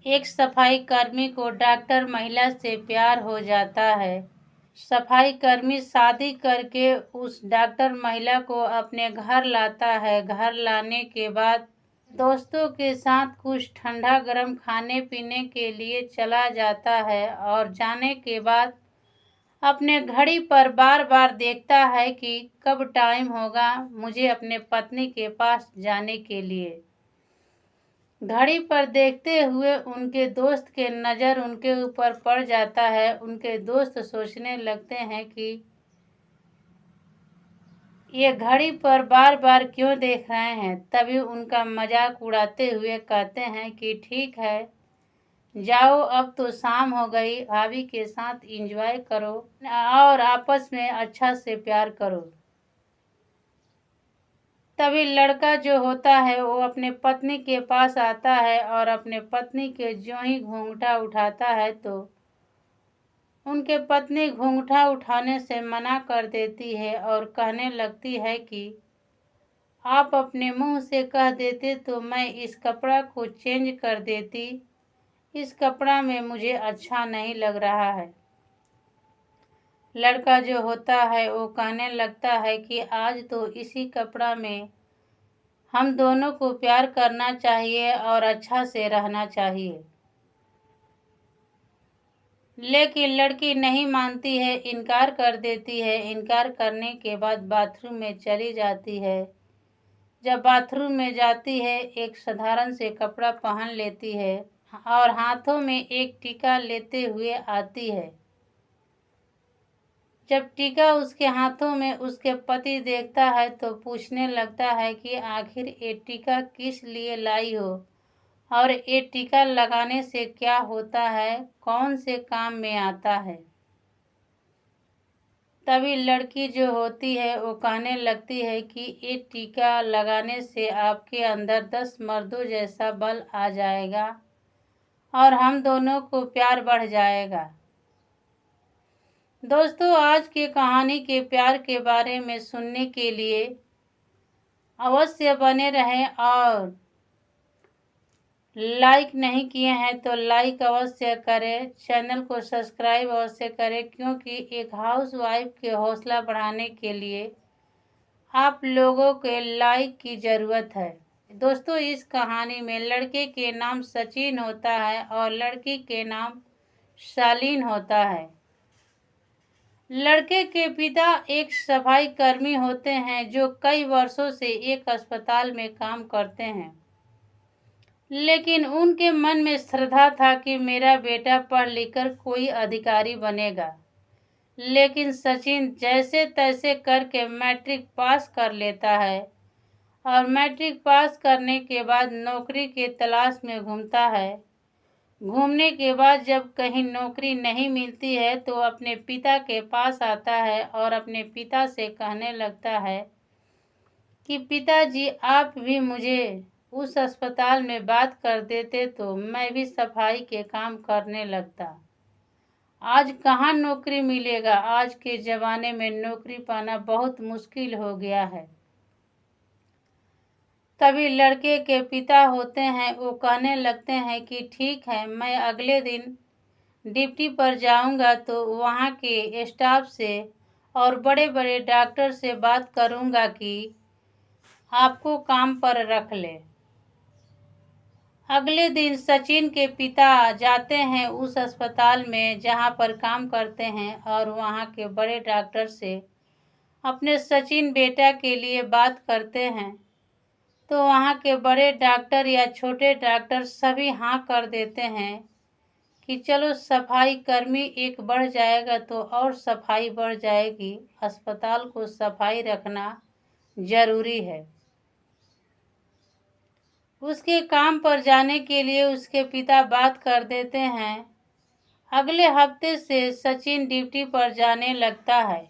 एक सफाई कर्मी को डॉक्टर महिला से प्यार हो जाता है। सफाई कर्मी शादी करके उस डॉक्टर महिला को अपने घर लाता है। घर लाने के बाद दोस्तों के साथ कुछ ठंडा गर्म खाने पीने के लिए चला जाता है और जाने के बाद अपने घड़ी पर बार बार देखता है कि कब टाइम होगा मुझे अपने पत्नी के पास जाने के लिए। घड़ी पर देखते हुए उनके दोस्त के नज़र उनके ऊपर पड़ जाता है। उनके दोस्त सोचने लगते हैं कि ये घड़ी पर बार बार क्यों देख रहे हैं। तभी उनका मजाक उड़ाते हुए कहते हैं कि ठीक है, जाओ अब तो शाम हो गई, भाभी के साथ एंजॉय करो और आपस में अच्छा से प्यार करो। तभी लड़का जो होता है वो अपने पत्नी के पास आता है और अपने पत्नी के जो ही घूंघटा उठाता है तो उनके पत्नी घूंघटा उठाने से मना कर देती है और कहने लगती है कि आप अपने मुंह से कह देते तो मैं इस कपड़ा को चेंज कर देती। इस कपड़ा में मुझे अच्छा नहीं लग रहा है। लड़का जो होता है वो कहने लगता है कि आज तो इसी कपड़ा में हम दोनों को प्यार करना चाहिए और अच्छा से रहना चाहिए। लेकिन लड़की नहीं मानती है, इनकार कर देती है। इनकार करने के बाद बाथरूम में चली जाती है। जब बाथरूम में जाती है एक साधारण से कपड़ा पहन लेती है और हाथों में एक टीका लेते हुए आती है। जब टीका उसके हाथों में उसके पति देखता है तो पूछने लगता है कि आखिर ये टीका किस लिए लाई हो और ये टीका लगाने से क्या होता है, कौन से काम में आता है। तभी लड़की जो होती है वो कहने लगती है कि ये टीका लगाने से आपके अंदर 10 मर्दों जैसा बल आ जाएगा और हम दोनों को प्यार बढ़ जाएगा। दोस्तों, आज की कहानी के प्यार के बारे में सुनने के लिए अवश्य बने रहें और लाइक नहीं किए हैं तो लाइक अवश्य करें, चैनल को सब्सक्राइब अवश्य करें, क्योंकि एक हाउसवाइफ के हौसला बढ़ाने के लिए आप लोगों के लाइक की ज़रूरत है। दोस्तों, इस कहानी में लड़के के नाम सचिन होता है और लड़की के नाम शालीन होता है। लड़के के पिता एक सफाई कर्मी होते हैं जो कई वर्षों से एक अस्पताल में काम करते हैं। लेकिन उनके मन में श्रद्धा था कि मेरा बेटा पढ़ लिखकर कोई अधिकारी बनेगा। लेकिन सचिन जैसे तैसे करके मैट्रिक पास कर लेता है और मैट्रिक पास करने के बाद नौकरी के तलाश में घूमता है। घूमने के बाद जब कहीं नौकरी नहीं मिलती है तो अपने पिता के पास आता है और अपने पिता से कहने लगता है कि पिताजी, आप भी मुझे उस अस्पताल में बात कर देते तो मैं भी सफाई के काम करने लगता। आज कहाँ नौकरी मिलेगा, आज के ज़माने में नौकरी पाना बहुत मुश्किल हो गया है। तभी लड़के के पिता होते हैं वो कहने लगते हैं कि ठीक है, मैं अगले दिन ड्यूटी पर जाऊंगा तो वहाँ के स्टाफ से और बड़े बड़े डॉक्टर से बात करूंगा कि आपको काम पर रख ले। अगले दिन सचिन के पिता जाते हैं उस अस्पताल में जहाँ पर काम करते हैं और वहाँ के बड़े डॉक्टर से अपने सचिन बेटा के लिए बात करते हैं। तो वहाँ के बड़े डॉक्टर या छोटे डॉक्टर सभी हाँ कर देते हैं कि चलो सफाई कर्मी एक बढ़ जाएगा तो और सफाई बढ़ जाएगी। अस्पताल को सफाई रखना जरूरी है। उसके काम पर जाने के लिए उसके पिता बात कर देते हैं। अगले हफ्ते से सचिन ड्यूटी पर जाने लगता है।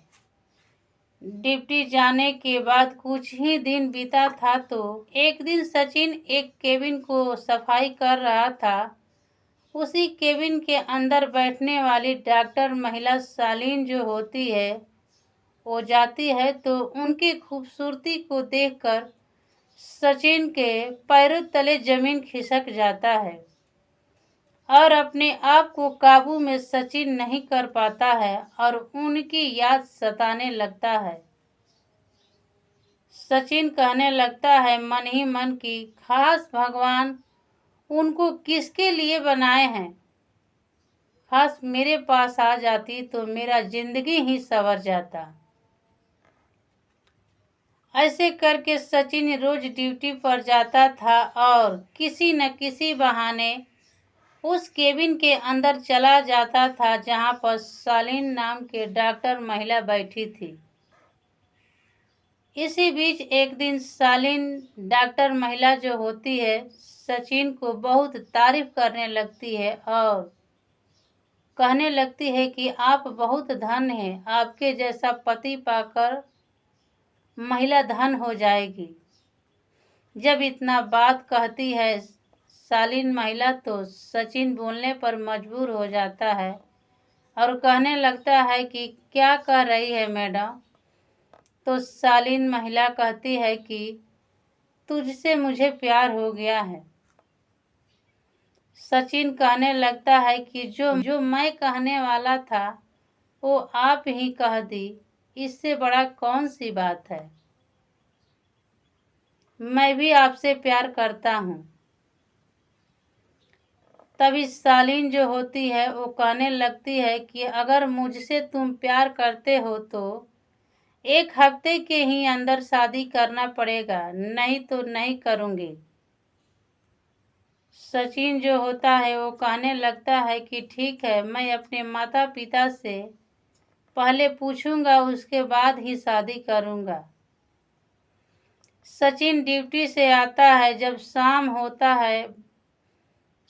ड्यूटी जाने के बाद कुछ ही दिन बीता था तो एक दिन सचिन एक केबिन को सफाई कर रहा था। उसी केबिन के अंदर बैठने वाली डॉक्टर महिला शालीन जो होती है वो जाती है तो उनकी खूबसूरती को देखकर सचिन के पैरों तले जमीन खिसक जाता है। और अपने आप को काबू में सचिन नहीं कर पाता है और उनकी याद सताने लगता है। सचिन कहने लगता है मन ही मन की खास भगवान उनको किसके लिए बनाए हैं। खास मेरे पास आ जाती तो मेरा जिंदगी ही संवर जाता। ऐसे करके सचिन रोज ड्यूटी पर जाता था और किसी न किसी बहाने उस केबिन के अंदर चला जाता था जहां पर सालिन नाम के डॉक्टर महिला बैठी थी। इसी बीच एक दिन सालिन डॉक्टर महिला जो होती है सचिन को बहुत तारीफ करने लगती है और कहने लगती है कि आप बहुत धन्य हैं, आपके जैसा पति पाकर महिला धन हो जाएगी। जब इतना बात कहती है सालिन महिला तो सचिन बोलने पर मजबूर हो जाता है और कहने लगता है कि क्या कह रही है मैडम। तो सालिन महिला कहती है कि तुझसे मुझे प्यार हो गया है। सचिन कहने लगता है कि जो मैं कहने वाला था वो आप ही कह दी, इससे बड़ा कौन सी बात है। मैं भी आपसे प्यार करता हूँ। तभी सालिन जो होती है वो कहने लगती है कि अगर मुझसे तुम प्यार करते हो तो 1 हफ्ते के ही अंदर शादी करना पड़ेगा, नहीं तो नहीं करूँगी। सचिन जो होता है वो कहने लगता है कि ठीक है, मैं अपने माता पिता से पहले पूछूंगा, उसके बाद ही शादी करूँगा। सचिन ड्यूटी से आता है। जब शाम होता है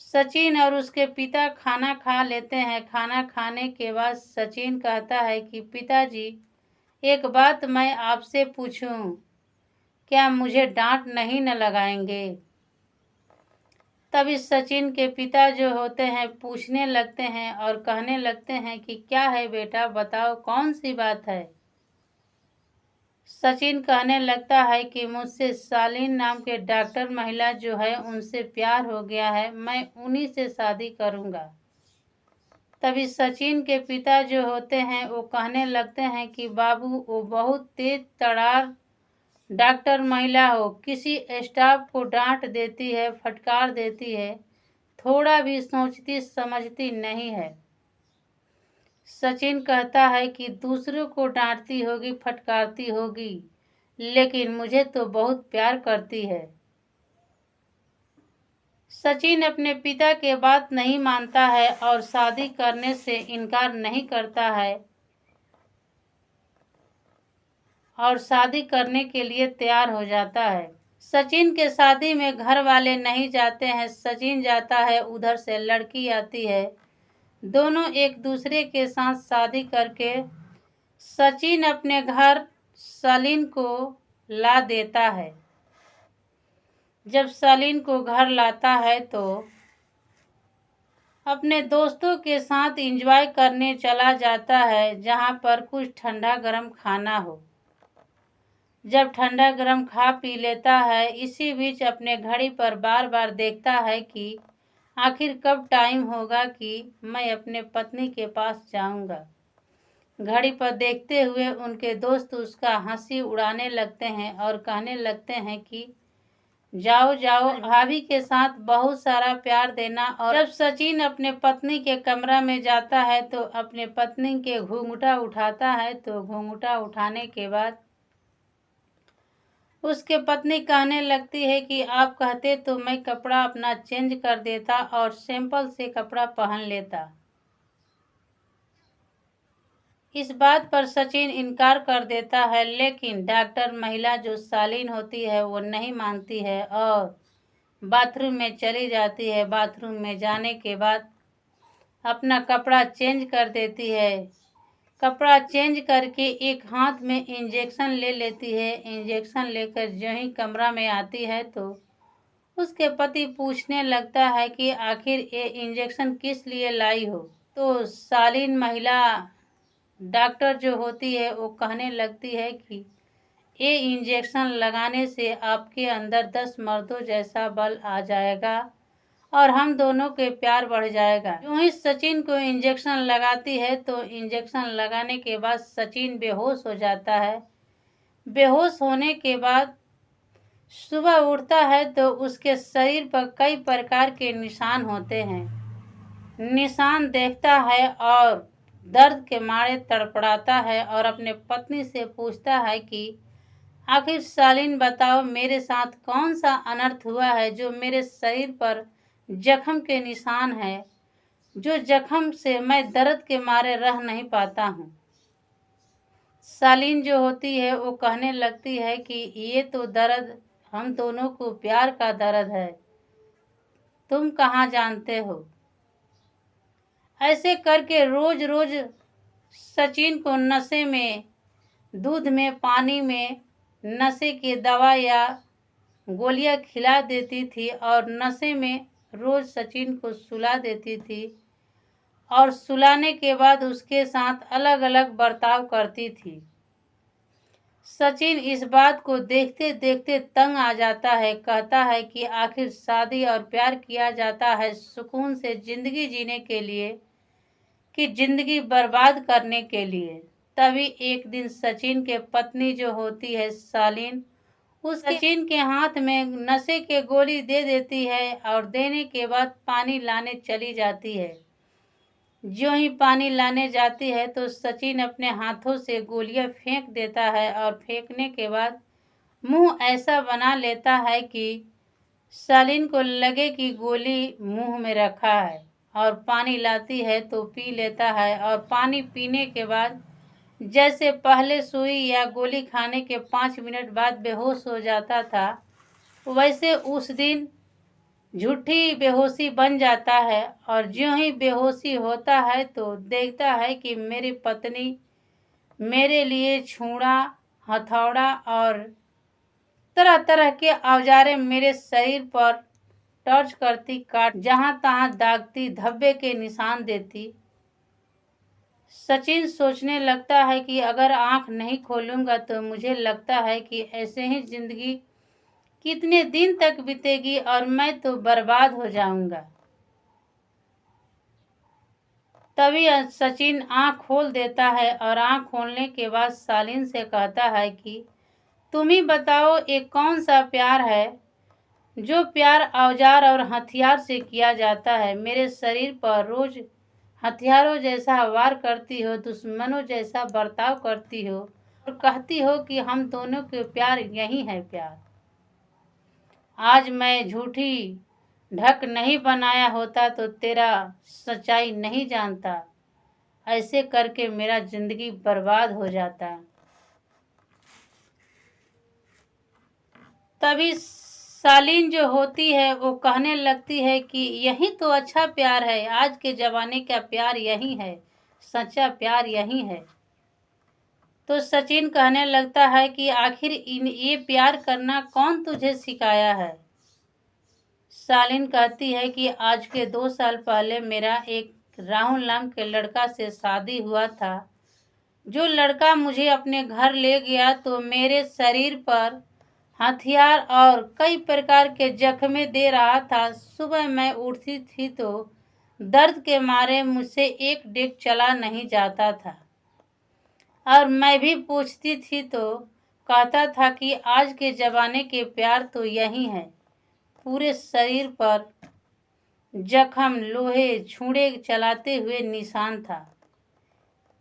सचिन और उसके पिता खाना खा लेते हैं। खाना खाने के बाद सचिन कहता है कि पिताजी एक बात मैं आपसे पूछूं, क्या मुझे डांट नहीं न लगाएंगे। तभी सचिन के पिता जो होते हैं पूछने लगते हैं और कहने लगते हैं कि क्या है बेटा, बताओ कौन सी बात है। सचिन कहने लगता है कि मुझसे सालिन नाम के डॉक्टर महिला जो है उनसे प्यार हो गया है, मैं उन्हीं से शादी करूंगा। तभी सचिन के पिता जो होते हैं वो कहने लगते हैं कि बाबू वो बहुत तेज तड़ार डॉक्टर महिला हो, किसी स्टाफ को डांट देती है, फटकार देती है, थोड़ा भी सोचती समझती नहीं है। सचिन कहता है कि दूसरों को डांटती होगी, फटकारती होगी, लेकिन मुझे तो बहुत प्यार करती है। सचिन अपने पिता के बात नहीं मानता है और शादी करने से इनकार नहीं करता है और शादी करने के लिए तैयार हो जाता है। सचिन के शादी में घर वाले नहीं जाते हैं, सचिन जाता है, उधर से लड़की आती है। दोनों एक दूसरे के साथ शादी करके सचिन अपने घर सालिन को ला देता है। जब सालिन को घर लाता है तो अपने दोस्तों के साथ एंजॉय करने चला जाता है, जहां पर कुछ ठंडा गरम खाना हो। जब ठंडा गरम खा पी लेता है, इसी बीच अपने घड़ी पर बार बार देखता है कि आखिर कब टाइम होगा कि मैं अपने पत्नी के पास जाऊंगा। घड़ी पर देखते हुए उनके दोस्त उसका हंसी उड़ाने लगते हैं और कहने लगते हैं कि जाओ जाओ, भाभी के साथ बहुत सारा प्यार देना। और जब सचिन अपने पत्नी के कमरा में जाता है तो अपने पत्नी के घूंघटा उठाता है, तो घूंघटा उठाने के बाद उसके पत्नी कहने लगती है कि आप कहते तो मैं कपड़ा अपना चेंज कर देता और सिंपल से कपड़ा पहन लेता। इस बात पर सचिन इनकार कर देता है, लेकिन डॉक्टर महिला जो सालिन होती है वो नहीं मानती है और बाथरूम में चली जाती है। बाथरूम में जाने के बाद अपना कपड़ा चेंज कर देती है। कपड़ा चेंज करके एक हाथ में इंजेक्शन ले लेती है। इंजेक्शन लेकर जो ही कमरा में आती है तो उसके पति पूछने लगता है कि आखिर ये इंजेक्शन किस लिए लाई हो। तो सालिन महिला डॉक्टर जो होती है वो कहने लगती है कि ये इंजेक्शन लगाने से आपके अंदर 10 मर्दों जैसा बल आ जाएगा और हम दोनों के प्यार बढ़ जाएगा। यूं ही सचिन को इंजेक्शन लगाती है तो इंजेक्शन लगाने के बाद सचिन बेहोश हो जाता है। बेहोश होने के बाद सुबह उठता है तो उसके शरीर पर कई प्रकार के निशान होते हैं। निशान देखता है और दर्द के मारे तड़पड़ाता है और अपने पत्नी से पूछता है कि आखिर शालीन बताओ, मेरे साथ कौन सा अनर्थ हुआ है जो मेरे शरीर पर जख्म के निशान है, जो जख्म से मैं दर्द के मारे रह नहीं पाता हूँ। शालीन जो होती है वो कहने लगती है कि ये तो दर्द हम दोनों को प्यार का दर्द है, तुम कहाँ जानते हो। ऐसे करके रोज रोज सचिन को नशे में, दूध में, पानी में नशे की दवा या गोलियां खिला देती थी और नशे में रोज सचिन को सुला देती थी और सुलाने के बाद उसके साथ अलग अलग बर्ताव करती थी। सचिन इस बात को देखते देखते तंग आ जाता है। कहता है कि आखिर शादी और प्यार किया जाता है सुकून से जिंदगी जीने के लिए कि जिंदगी बर्बाद करने के लिए। तभी एक दिन सचिन के पत्नी जो होती है शालीन, उस सचिन के हाथ में नशे के गोली दे देती है और देने के बाद पानी लाने चली जाती है। जो ही पानी लाने जाती है तो सचिन अपने हाथों से गोलियां फेंक देता है और फेंकने के बाद मुंह ऐसा बना लेता है कि शालीन को लगे कि गोली मुंह में रखा है और पानी लाती है तो पी लेता है और पानी पीने के बाद जैसे पहले सुई या गोली खाने के 5 मिनट बाद बेहोश हो जाता था, वैसे उस दिन झूठी बेहोशी बन जाता है और ज्यों ही बेहोशी होता है तो देखता है कि मेरी पत्नी मेरे लिए छुरा, हथौड़ा और तरह तरह के औजारें मेरे शरीर पर टॉर्च करती, काट जहां तहां दागती, धब्बे के निशान देती। सचिन सोचने लगता है कि अगर आंख नहीं खोलूंगा तो मुझे लगता है कि ऐसे ही जिंदगी कितने दिन तक बीतेगी और मैं तो बर्बाद हो जाऊंगा। तभी सचिन आंख खोल देता है और आंख खोलने के बाद शालीन से कहता है कि तुम ही बताओ, एक कौन सा प्यार है जो प्यार औजार और हथियार से किया जाता है। मेरे शरीर पर रोज हथियारों जैसा वार करती हो, दुश्मनों जैसा बर्ताव करती हो और कहती हो कि हम दोनों के प्यार यही है प्यार। आज मैं झूठी ढक नहीं बनाया होता तो तेरा सच्चाई नहीं जानता। ऐसे करके मेरा जिंदगी बर्बाद हो जाता। तभी शालीन जो होती है वो कहने लगती है कि यही तो अच्छा प्यार है, आज के जमाने का प्यार यही है, सच्चा प्यार यही है। तो सचिन कहने लगता है कि आखिर ये प्यार करना कौन तुझे सिखाया है। शालीन कहती है कि आज के 2 साल पहले मेरा एक राहुल नाम के लड़का से शादी हुआ था। जो लड़का मुझे अपने घर ले गया तो मेरे शरीर पर हथियार और कई प्रकार के जख्मे दे रहा था। सुबह मैं उठती थी तो दर्द के मारे मुझसे एक डेग चला नहीं जाता था और मैं भी पूछती थी तो कहता था कि आज के ज़माने के प्यार तो यही है। पूरे शरीर पर जख्म, लोहे, छुरे चलाते हुए निशान था।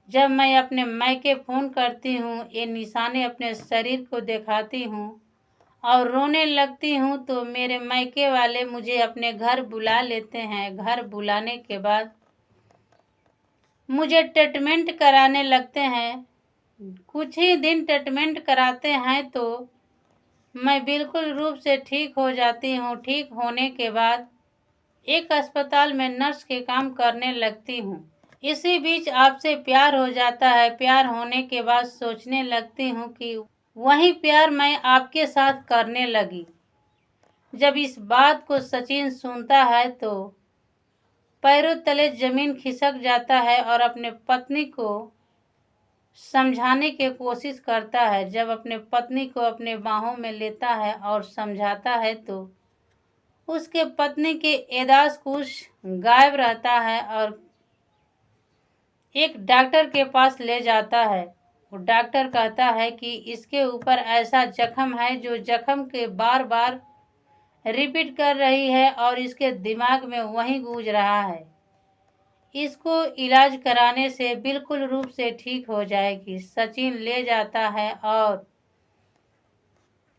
जब मैं अपने मायके फ़ोन करती हूँ, ये निशाने अपने शरीर को दिखाती हूँ और रोने लगती हूँ तो मेरे मायके वाले मुझे अपने घर बुला लेते हैं। घर बुलाने के बाद मुझे ट्रीटमेंट कराने लगते हैं। कुछ ही दिन ट्रीटमेंट कराते हैं तो मैं बिल्कुल रूप से ठीक हो जाती हूँ। ठीक होने के बाद एक अस्पताल में नर्स के काम करने लगती हूँ। इसी बीच आपसे प्यार हो जाता है। प्यार होने के बाद सोचने लगती हूँ कि वही प्यार मैं आपके साथ करने लगी। जब इस बात को सचिन सुनता है तो पैरों तले जमीन खिसक जाता है और अपने पत्नी को समझाने की कोशिश करता है। जब अपने पत्नी को अपने बाहों में लेता है और समझाता है तो उसके पत्नी के याददाश्त कुछ गायब रहता है और एक डॉक्टर के पास ले जाता है। वो डॉक्टर कहता है कि इसके ऊपर ऐसा जख्म है जो जख्म के बार बार रिपीट कर रही है और इसके दिमाग में वही गूंज रहा है। इसको इलाज कराने से बिल्कुल रूप से ठीक हो जाएगी। सचिन ले जाता है और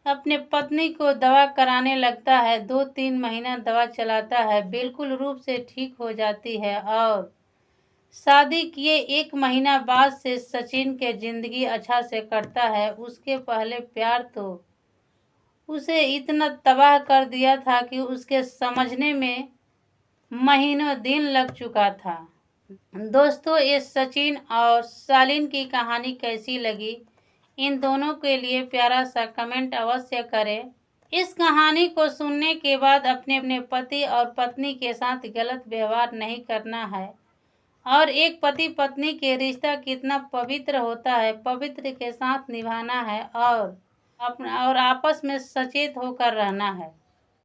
अपने पत्नी को दवा कराने लगता है। 2-3 महीना दवा चलाता है, बिल्कुल रूप से ठीक हो जाती है और शादी किए 1 महीना बाद से सचिन के जिंदगी अच्छा से कटता है। उसके पहले प्यार तो उसे इतना तबाह कर दिया था कि उसके समझने में महीनों दिन लग चुका था। दोस्तों, ये सचिन और शालीन की कहानी कैसी लगी? इन दोनों के लिए प्यारा सा कमेंट अवश्य करें। इस कहानी को सुनने के बाद अपने अपने पति और पत्नी के साथ गलत व्यवहार नहीं करना है और एक पति पत्नी के रिश्ता कितना पवित्र होता है, पवित्र के साथ निभाना है और आपस में सचेत होकर रहना है।